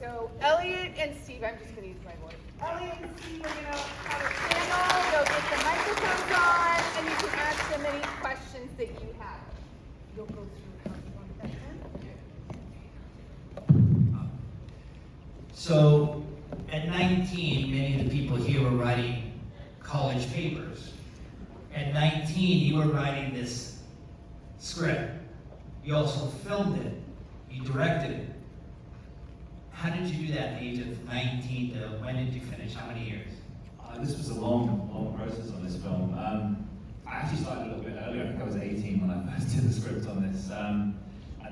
So Elliott and Steve, I'm just going to use my voice. Elliott and Steve are going to have a panel. They'll get the microphones on, and you can ask them any questions that you have. You'll go through how you want that then. So at 19, many of the people here were writing college papers. At 19, you were writing this script. You also filmed it. You directed it. How did you do that at the age of 19 to when did you finish? How many years? This was a long process on this film. I actually started a little bit earlier. I think I was 18 when I first did the script on this. And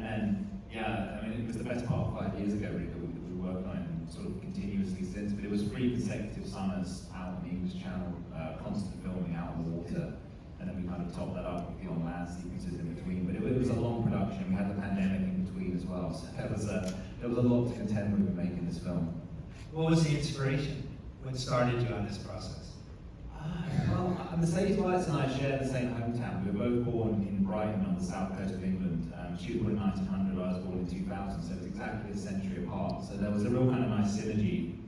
then, yeah, I mean, it was the best part of 5 years ago, really, that we were working on it and sort of continuously since. But it was 3 consecutive summers out on the English Channel, constant filming out on the water. And then we kind of topped that up with the on-land sequences in between. But it was a long production. We had the pandemic in between as well. So there was a lot to contend with in making this film. What was the inspiration? What started you on this process? Well, Mercedes Gleitze and I share the same hometown. We were both born in Brighton on the south coast of England. She was born in 1900, I was born in 2000, so it's exactly a century apart. So there was a real kind of nice synergy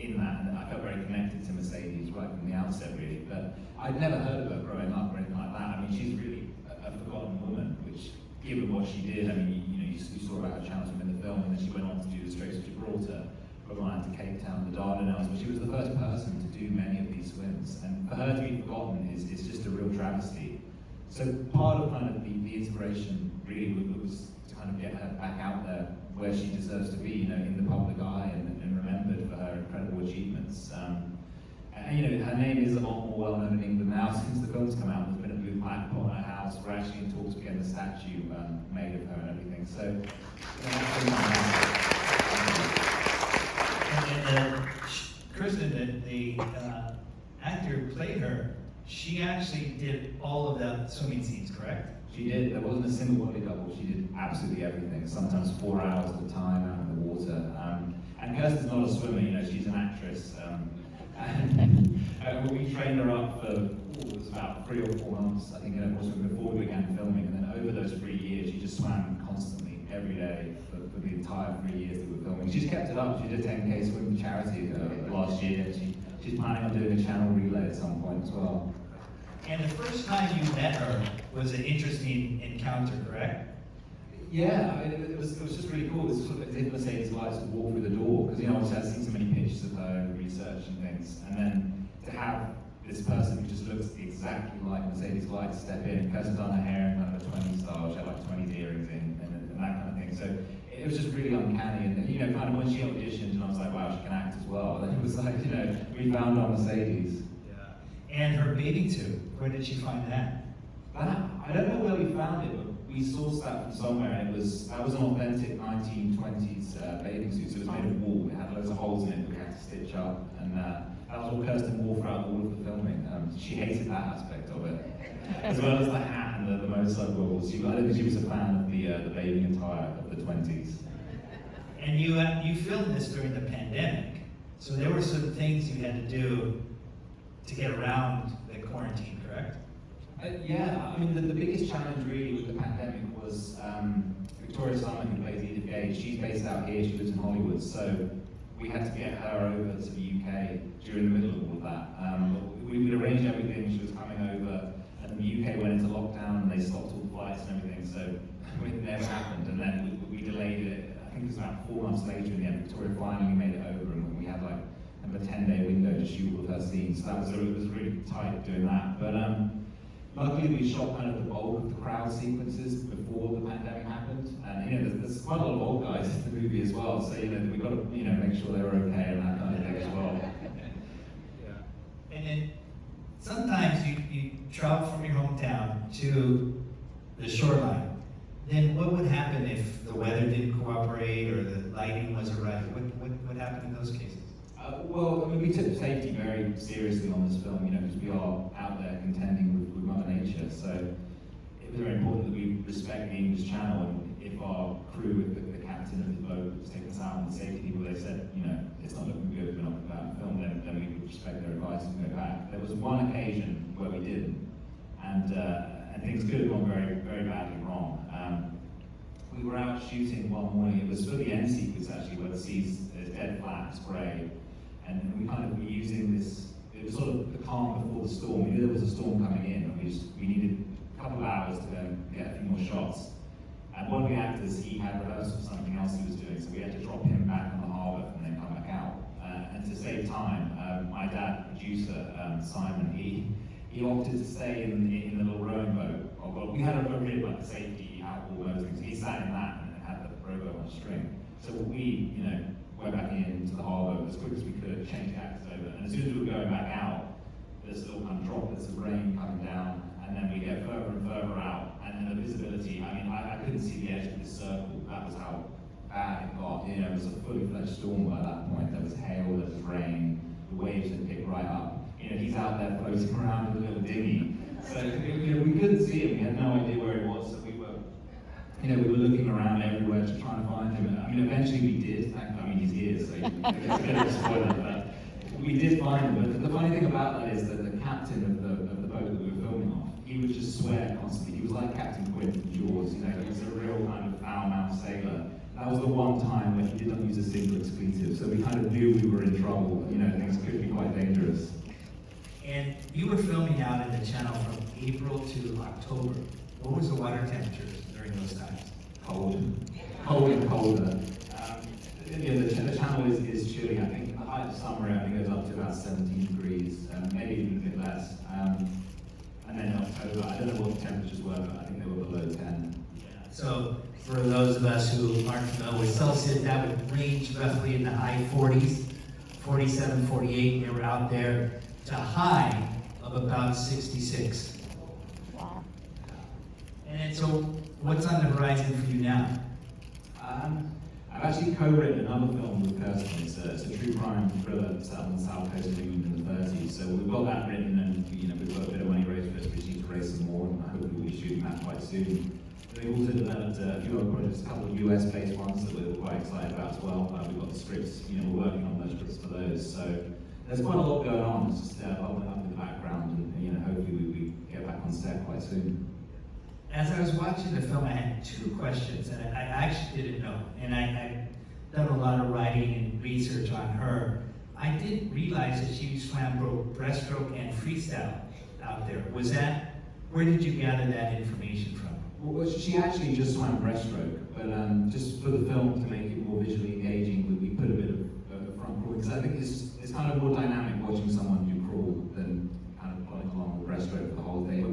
in that, and I felt very connected to Mercedes right from the outset, really. But I'd never heard of her growing up or anything like that. I mean, she's really a forgotten woman, which, given what she did, I mean, you saw about her channel swim in the film, and then she went on to do the Straits of Gibraltar, Callaghan to Cape Town, the Dardanelles, but she was the first person to do many of these swims, and for her to be forgotten is just a real travesty. So part of kind of the inspiration really was to kind of get her back out there where she deserves to be, you know, in the public eye and remembered for her incredible achievements. And you know, her name is a lot more well known in England now since the film's come out. There's been a blue plaque put on her house. We're actually in talks to get a statue made of her and everything. So, And Kirsten, the actor who played her, she actually did all of the swimming scenes, correct? she did. There wasn't a single body double. She did absolutely everything. Sometimes 4 hours at a time out in the water. And Kirsten's not a swimmer. You know, she's an actress. And we trained her up for it was about 3 or 4 months, I think, before we began filming. And then over those 3 years, she just swam constantly every day for the entire 3 years that we were filming. She's kept it up. She did a 10K swim for charity last year. She's planning on doing a channel relay at some point as well. And the first time you met her was an interesting encounter, correct? Yeah, I mean, it was just really cool. It was sort of as if Mercedes Gleitze would walk through the door, because, you know, obviously I'd seen so many pictures of her and research and things, and then to have this person who just looks exactly like Mercedes Gleitze step in. Kirsten done her hair in kind of a 20s style. She had like 20s earrings in and that kind of thing. So it was just really uncanny. And you know, kind of when she auditioned, and I was like, wow, she can act as well. And it was like, you know, we found our Mercedes. Yeah. And her bathing suit, where did she find that? I don't know where we found it, but we sourced that from somewhere, and that was an authentic 1920s bathing suit. So it was made of wool. It had loads of holes in it that we had to stitch up, and that was what Kirsten wore throughout all of the filming. She hated that aspect of it, as well as the hat and the motorcycle goggles. I don't think she was a fan of the bathing attire of the 20s. And you filmed this during the pandemic, so there were some things you had to do to get around the quarantine, correct? Yeah, I mean, the biggest challenge really with the pandemic was Victoria Summer, who plays Edith Gage. She's based out here, she lives in Hollywood, so we had to get her over to the UK during the middle of all of that. We'd arranged everything, she was coming over, and the UK went into lockdown and they stopped all flights and everything, so it never happened. And then we delayed it, I think it was about 4 months later in the end. Victoria finally made it over, and we had like a 10-day window to shoot all of her scenes. So it was really tight doing that. But luckily, we shot kind of the bulk of the crowd sequences before the pandemic happened, and you know, there's quite a lot of old guys in the movie as well. So you know, we got to make sure they were okay and that kind of thing as well. Yeah. And then sometimes you travel from your hometown to the shoreline. Then what would happen if the weather didn't cooperate or the lighting wasn't right? What happened in those cases? Well, I mean, we took safety very seriously on this film, you know, because we are out there contending with Mother Nature. So it was very important that we respect the English Channel, and if our crew, with the captain of the boat was taking us out, and the safety people, they said, you know, it's not looking good, we're not going to go out and film, then we would respect their advice and go back. There was one occasion where we didn't, and things could have gone very, very badly wrong. We we were out shooting one morning. It was for the end sequence actually, where the sea's dead flat, it's grey, and we kind of were using this. It was sort of the calm before the storm. We knew there was a storm coming in, and we needed a couple of hours to go and get a few more shots. And one of the actors, he had rehearsed for something else he was doing, so we had to drop him back on the harbour and then come back out. And to save time, my dad, producer Simon, he opted to stay in the little rowing boat. Well, we had a rib, like a safety outboard motoring, so he sat in that and had the rowboat on a string. So we, went back into the harbour as quick as we could, changed the actors over, and as soon as we were going back out, there's little kind of droplets of rain coming down, and then we get further and further out, and then the visibility, I couldn't see the edge of this circle. That was how bad it got. It was a fully fledged storm by that point. There was hail, there was rain, the waves had picked right up. He's out there floating around in a little dinghy. So we couldn't see him. We had no idea where he was. So we were looking around everywhere to try and find him. Eventually we did. He's here, so I guess I get a spoiler. But we did find him. But the funny thing about that is that the captain of the boat that we were filming on, he would just swear constantly. He was like Captain Quint from Jaws. He was a real kind of foul-mouthed sailor. That was the one time when he did not use a single expletive. So we kind of knew we were in trouble. Things could be quite dangerous. And you were filming out in the channel from April to October. What was the water temperatures during those times? Cold and colder. The channel is chilly. I think the height of summer, goes up to about 17 degrees, maybe even a bit less. And then in October, I don't know what the temperatures were, but I think they were below 10. Yeah. So for those of us who aren't familiar with Celsius, that would range roughly in the high 40s, 47, 48. They were out there to a high of about 66. Wow. And then, so what's on the horizon for you now? I've actually co-written another film with Kirsten. It's a true crime thriller set on the south coast of England in the 30s. So we've got that written, and we've got a bit of money raised for it. We need to raise some more, and hopefully we'll be shooting that quite soon. We've also developed a few other projects, a couple of US-based ones that we're quite excited about as well. We've got the scripts, we're working on those scripts for those. So there's quite a lot going on. It's just bubbling up in the background, and hopefully we get back on set quite soon. As I was watching the film, I had two questions, and I actually didn't know. And I've done a lot of writing and research on her. I didn't realize that she swam both breaststroke and freestyle out there. Where did you gather that information from? Well, she actually just swam breaststroke, but just for the film to make it more visually engaging, we put a bit of front crawl, because I think it's kind of more dynamic watching someone do crawl than kind of plodding along with breaststroke for the whole day. But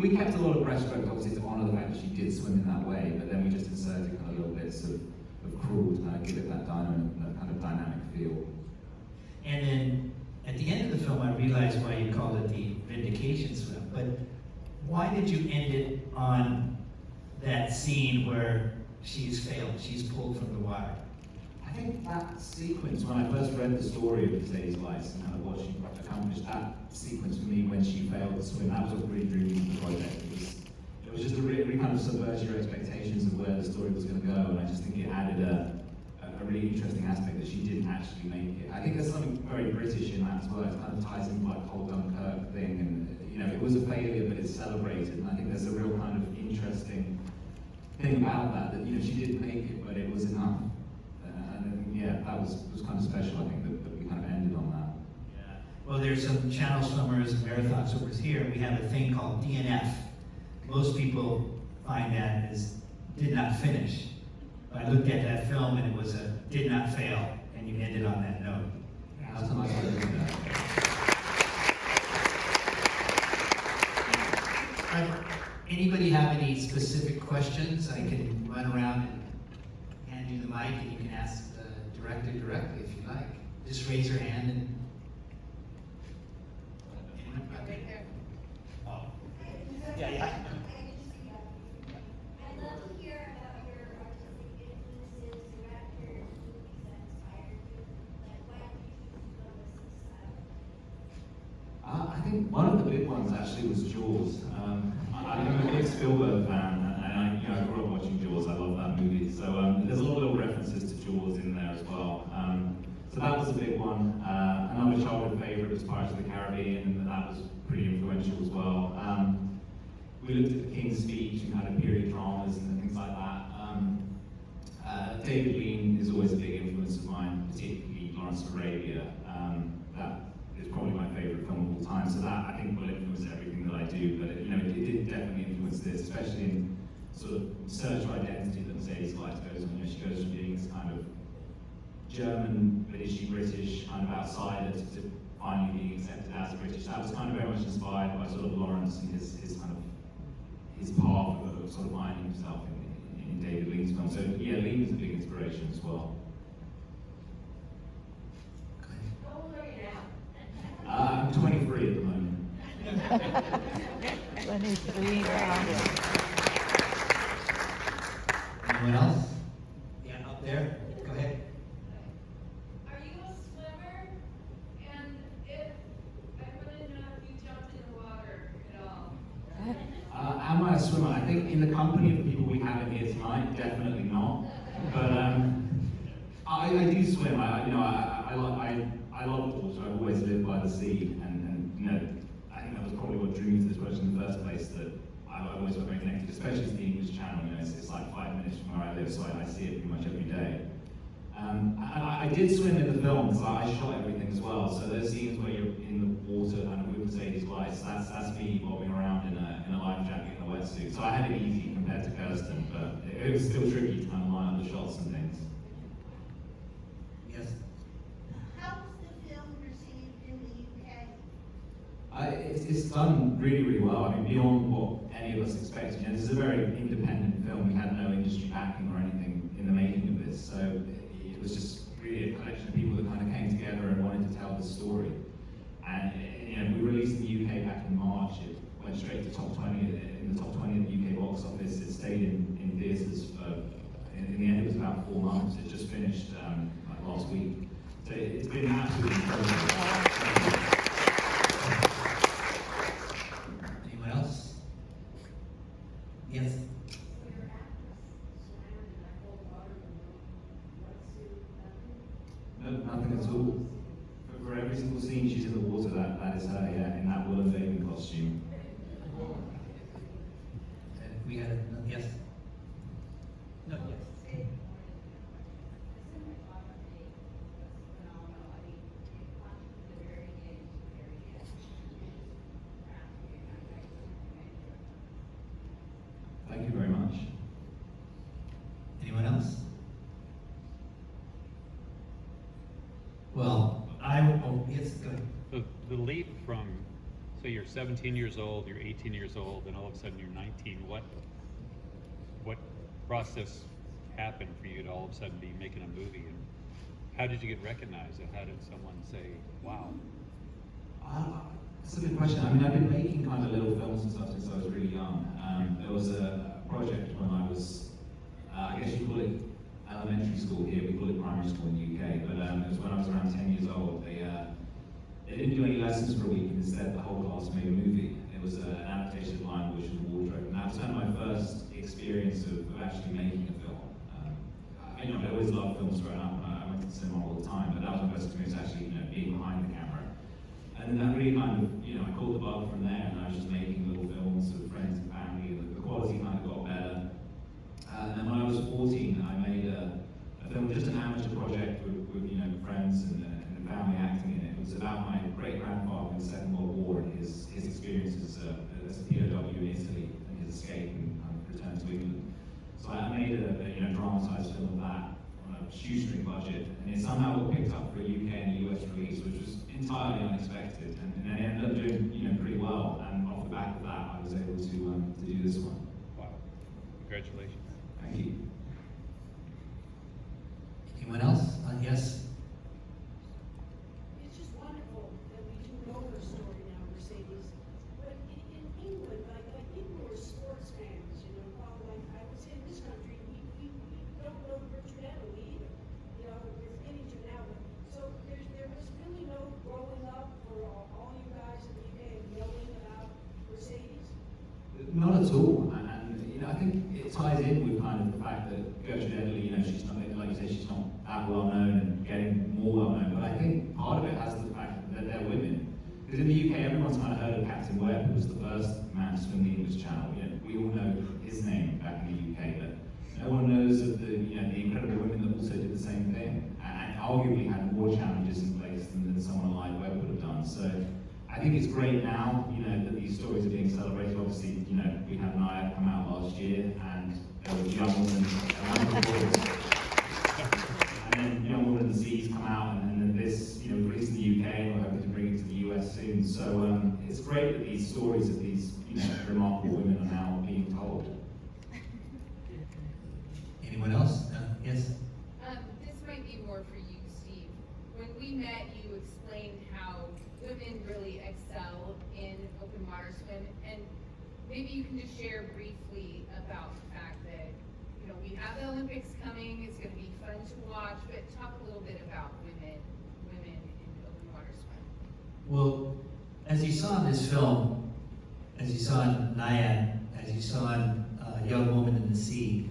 we kept a lot of breaststroke, obviously, to honour the fact that she did swim in that way, but then we just inserted kind of little bits of crawl to kind of give it that kind of dynamic feel. And then at the end of the film, I realized why you called it the Vindication Swim. But why did you end it on that scene where she's failed, she's pulled from the water? I think that sequence, when I first read the story of Mercedes Gleitze and kind of what she accomplished, that sequence for me when she failed to swim, that was what really drew me to the project. It was just a really kind of subvert your expectations of where the story was going to go, and I just think it added a really interesting aspect that she didn't actually make it. I think there's something very British in that as well. It kind of ties into like the whole Dunkirk thing, and it was a failure, but it's celebrated, and I think there's a real kind of interesting thing about that she didn't make it, but it was enough. That was kind of special. I think that we kind of ended on that. Yeah. Well, there's some channel swimmers and marathon swimmers here. We have a thing called DNF. Most people find that as did not finish. But I looked at that film and it was a did not fail, and you ended on that note. That's a nice way to do that. Anybody have any specific questions? I can run around and hand you the mic, and you can ask the director directly if you like. Just raise your hand and. Right there. Oh. Yeah. I'd love to hear about your artistic influences, directors, movies that inspired you. Like, why did you choose to go with this style? I think one of the big ones actually was Jaws. I'm a big Spielberg fan, and I grew up watching Jaws. I love that movie. So there's a lot of little references to Jaws in there as well. So that was a big one. Another childhood favourite was Pirates of the Caribbean, and that was pretty influential as well. We looked at the King's Speech and kind of period dramas and things like that. David Lean is always a big influence of mine, particularly Lawrence of Arabia. That is probably my favourite film of all time, so that I think will influence everything that I do, but it did definitely influence this, especially in sort of search for identity that Mercedes Gleitze goes on. She goes from being this kind of German, but is she British, kind of outsider to finally being accepted as British. That was kind of very much inspired by sort of Lawrence and his kind of his path of sort of finding himself in David Lean's film. So yeah, Lean is a big inspiration as well. How old are you now? I'm 23 at the moment. 23 now. Anyone else? Yeah, up there. Go ahead. Are you a swimmer? And if I want to know if you jumped in the water at all? Am I a swimmer? I think in the company of the people we have in here tonight, definitely not. But I do swim. I love water. I've always lived by the sea, and I think that was probably what drew me to this project in the first place. That I always felt very connected, especially to the English Channel. It's like 5 minutes from where I live, so I see it pretty much every day. I did swim in the film because I shot everything as well. So those scenes where you're in the water and with Mercedes Gleitze, that's me bobbing around in a life jacket and a wetsuit. So I had it easy compared to Kirsten, but it was still tricky to kind of line up the shots and things. Yes. How was the film received in the UK? It's done really, really well. I mean, beyond what any of us expected. This is a very independent film. We had no industry backing or anything in the making of this, so it was just really a collection of people that kind of came together and wanted to tell the story. And we released in the UK back in March. It went straight to top 20 in the top 20 of the UK box office. It stayed in theatres for, in the end, it was about 4 months. It just finished like last week. So it's been absolutely incredible. Anyone else? Yes. No, nothing at all. For every single scene she's in the water, that is her, yeah, in that woolen bathing costume. We had yes. No, yes. Thank you very much. Anyone else? Well, yes, go ahead. The leap from, so you're 17 years old, you're 18 years old, and all of a sudden you're 19. What process happened for you to all of a sudden be making a movie? And how did you get recognized? And how did someone say, wow? That's a good question. I mean, I've been making kind of little films and stuff since I was really young. There was a project when I was, I guess you call it elementary school here, we call it primary school in the UK, but it was when I was around 10 years old. They didn't do any lessons for a week, and instead the whole class made a movie. It was an adaptation of Lion, Witch and Wardrobe, and that was kind of my first experience of actually making a film. I always loved films growing up, and I went to the cinema all the time, but that was my first experience actually, being behind the camera. And then that really kind of, I caught the bug from there, and I was just making little films with friends and family, and the quality kind of got better. And then when I was 14, I made a film, just an amateur project with friends and family acting in it. It was about my great-grandfather in the Second World War and his experiences as a POW in Italy and his escape and return to England. So I made a dramatized film of that on a shoestring budget, and it somehow got picked up for a UK and a US release, which was entirely unexpected, and it ended up doing pretty well. And off the back of that, I was able to do this one. Wow. Congratulations. Thank you. Anyone else? Yes. It's just wonderful that we do know her story now, Mercedes. But in England, like people who are sports fans, like I would say in this country, we don't know Richard Emmy either. We're getting to now. So there was really no growing up for all you guys in the UK and knowing about Mercedes. Not at all, and I think it ties in with kind of the fact that Gertrude Edley, she's not, like you say, she's not that well known and getting more well known. But I think part of it has the fact that they're women. Because in the UK, everyone's kind of heard of Captain Webb, who was the first man to swim the English Channel. We all know his name back in the UK, but no one knows of the incredible women arguably had more challenges in place than someone like Webb would have done. So I think it's great now, that these stories are being celebrated. Obviously, we had Naya come out last year, and there was Young Woman around the world. And then Young Woman and the Seas come out, and then this, released in the UK, and we're hoping to bring it to the US soon. So it's great that these stories of these, remarkable women are now being told. Anyone else? Yes? This might be more for you, Steve. When we met, you explained how women really excel in open water swim, and maybe you can just share briefly about the fact that, we have the Olympics coming, it's gonna be fun to watch, but talk a little bit about women in open water swim. Well, as you saw in this film, as you saw in Naya, as you saw in Young Woman in the Sea,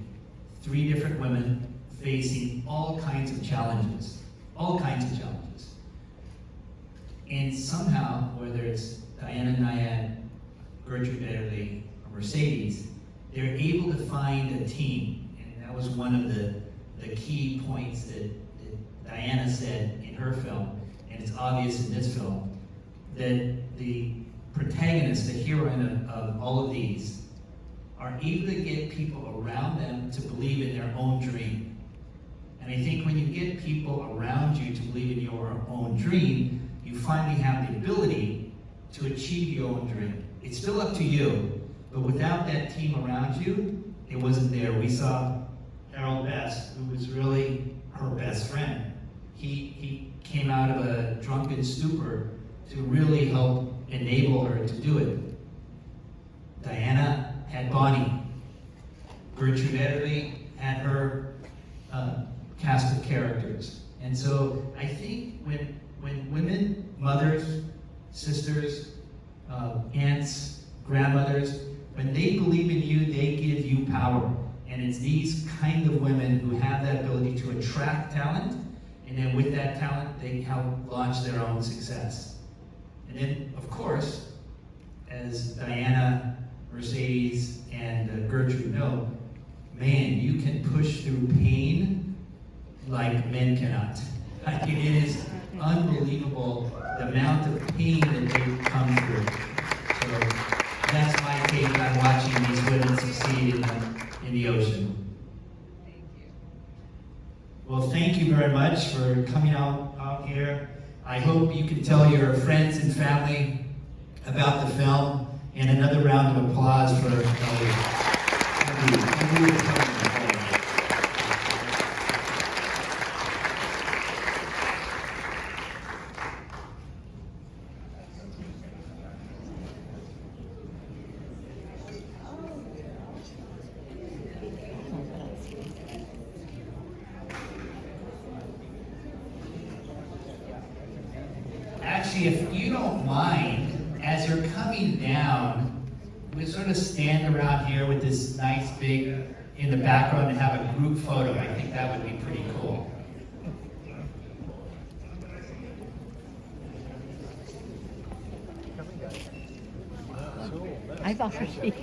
3 different women facing all kinds of challenges. And somehow, whether it's Diana Nyad, Gertrude Ederle, or Mercedes, they're able to find a team. And that was one of the key points that Diana said in her film, and it's obvious in this film, that the protagonist, the heroine of all of these, are able to get people around them to believe in their own dream. And I think when you get people around you to believe in your own dream, you finally have the ability to achieve your own dream. It's still up to you, but without that team around you, it wasn't there. We saw Harold Best, who was really her best friend. He came out of a drunken stupor to really help enable her to do it. Diana had Bonnie. Gertrude Ederle had her cast of characters. And so I think when women, mothers, sisters, aunts, grandmothers, when they believe in you, they give you power. And it's these kind of women who have that ability to attract talent, and then with that talent, they help launch their own success. And then, of course, as Diana, Mercedes, and Gertrude know, man, you can push through pain like men cannot. I mean, it is unbelievable the amount of pain that they come through. So that's my take on watching these women succeed in the ocean. Thank you. Well, thank you very much for coming out here. I hope you can tell your friends and family about the film, and another round of applause for Elliott. Actually, if you don't mind, as you're coming down, we sort of stand around here with this nice big in the background and have a group photo. I think that would be pretty cool. I've already